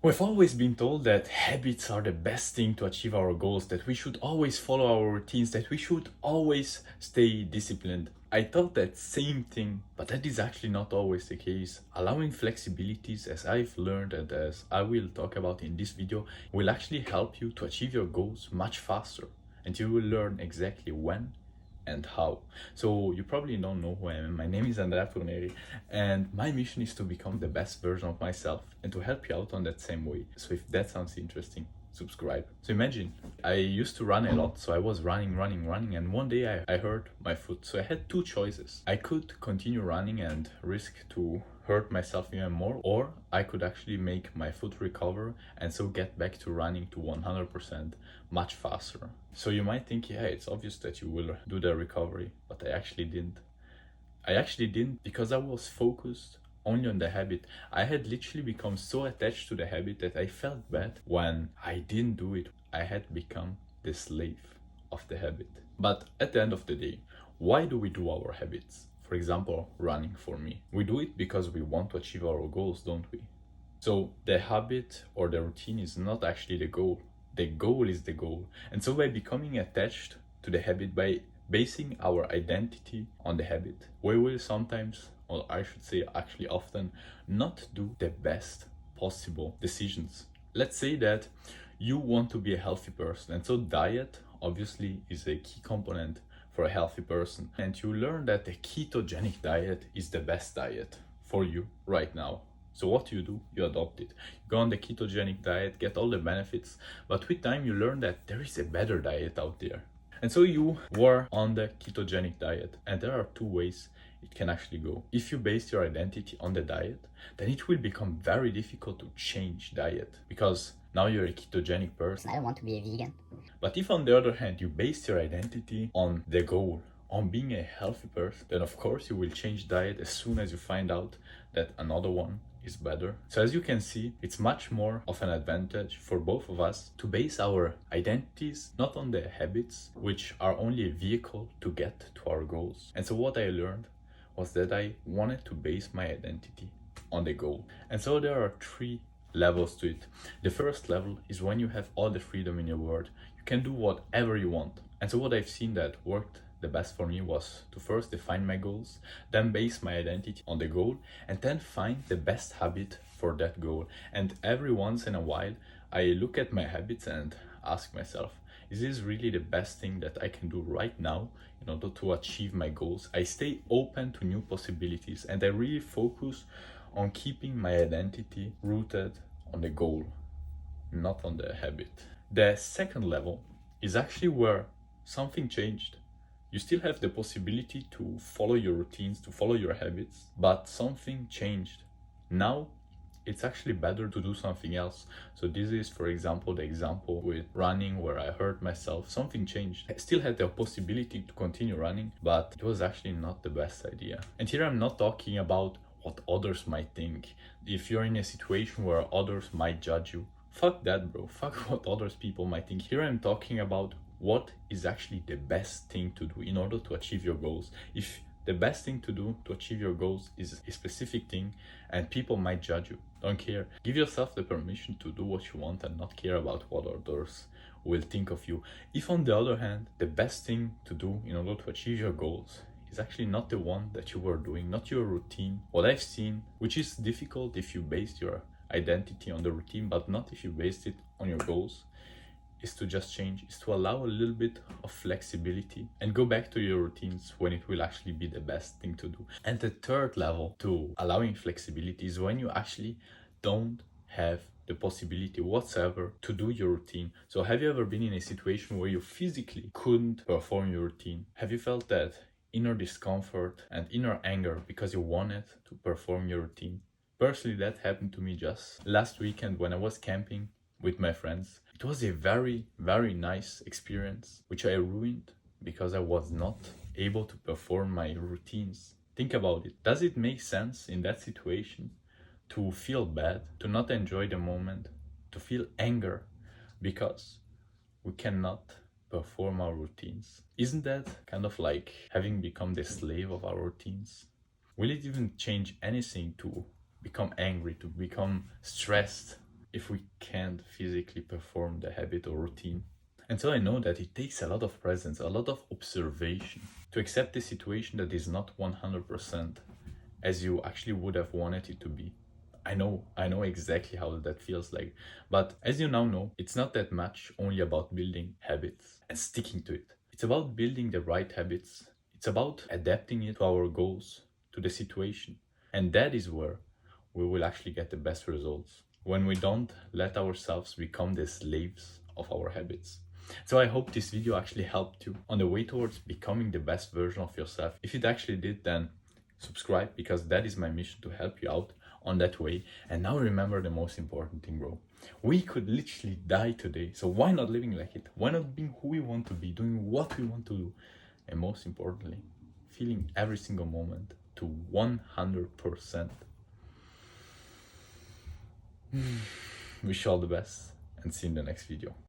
We've always been told that habits are the best thing to achieve our goals, that we should always follow our routines, that we should always stay disciplined. I thought that same thing, but that is actually not always the case. Allowing flexibilities, as I've learned and as I will talk about in this video, will actually help you to achieve your goals much faster. And you will learn exactly when and how. So you probably don't know who I am. My name is Andrea Forneri, and my mission is to become the best version of myself and to help you out on that same way. So if that sounds interesting, subscribe. So imagine, I used to run a lot, so I was running, and one day I hurt my foot. So I had two choices. I could continue running and risk to hurt myself even more, or I could actually make my foot recover and so get back to running to 100% much faster. So you might think, yeah, it's obvious that you will do the recovery, but I actually didn't. I actually didn't because I was focused only on the habit. I had literally become so attached to the habit that I felt bad when I didn't do it. I had become the slave of the habit. But at the end of the day, why do we do our habits? For example, running for me. We do it because we want to achieve our goals, don't we? So the habit or the routine is not actually the goal. The goal is the goal. And so by becoming attached to the habit, by basing our identity on the habit, we will sometimes, or I should say actually often, not do the best possible decisions. Let's say that you want to be a healthy person, and so diet obviously is a key component for a healthy person. And you learn that the ketogenic diet is the best diet for you right now. So what do? You adopt it. You go on the ketogenic diet, get all the benefits, but with time you learn that there is a better diet out there. And so you were on the ketogenic diet, and there are two ways it can actually go. If you base your identity on the diet, then it will become very difficult to change diet because now you're a ketogenic person. I don't want to be a vegan. But if on the other hand you base your identity on the goal, on being a healthy person, then of course you will change diet as soon as you find out that another one is better. So as you can see, it's much more of an advantage for both of us to base our identities not on the habits, which are only a vehicle to get to our goals. And so what I learned was that I wanted to base my identity on the goal. And so there are three levels to it. The first level is when you have all the freedom in your world. You can do whatever you want. And so what I've seen that worked the best for me was to first define my goals, then base my identity on the goal, and then find the best habit for that goal. And every once in a while, I look at my habits and ask myself, is this really the best thing that I can do right now in order to achieve my goals? I stay open to new possibilities, and I really focus on keeping my identity rooted on the goal, not on the habit. The second level is actually where something changed. You still have the possibility to follow your routines, to follow your habits, but something changed. Now it's actually better to do something else. So this is, for example, the example with running where I hurt myself. Something changed. I still had the possibility to continue running, but it was actually not the best idea. And here I'm not talking about what others might think. If you're in a situation where others might judge you, fuck that, bro. Fuck what others people might think. Here I'm talking about what is actually the best thing to do in order to achieve your goals. If the best thing to do to achieve your goals is a specific thing and people might judge you, don't care. Give yourself the permission to do what you want and not care about what others will think of you. If on the other hand, the best thing to do in order to achieve your goals is actually not the one that you were doing, not your routine. What I've seen, which is difficult if you based your identity on the routine, but not if you based it on your goals, is to just change, is to allow a little bit of flexibility and go back to your routines when it will actually be the best thing to do. And the third level to allowing flexibility is when you actually don't have the possibility whatsoever to do your routine. So have you ever been in a situation where you physically couldn't perform your routine? Have you felt that inner discomfort and inner anger because you wanted to perform your routine? Personally, that happened to me just last weekend when I was camping with my friends. It was a very, very nice experience, which I ruined because I was not able to perform my routines. Think about it. Does it make sense in that situation to feel bad, to not enjoy the moment, to feel anger because we cannot perform our routines? Isn't that kind of like having become the slave of our routines? Will it even change anything to become angry, to become stressed if we can't physically perform the habit or routine. And so I know that it takes a lot of presence, a lot of observation to accept a situation that is not 100% as you actually would have wanted it to be. I know exactly how that feels like. But as you now know, it's not that much only about building habits and sticking to it. It's about building the right habits. It's about adapting it to our goals, to the situation. And that is where we will actually get the best results. When we don't let ourselves become the slaves of our habits. So I hope this video actually helped you on the way towards becoming the best version of yourself. If it actually did, then subscribe, because that is my mission, to help you out on that way. And now remember the most important thing, bro. We could literally die today, so why not living like it? Why not being who we want to be, doing what we want to do, and most importantly, feeling every single moment to 100%. Wish you all the best and see you in the next video.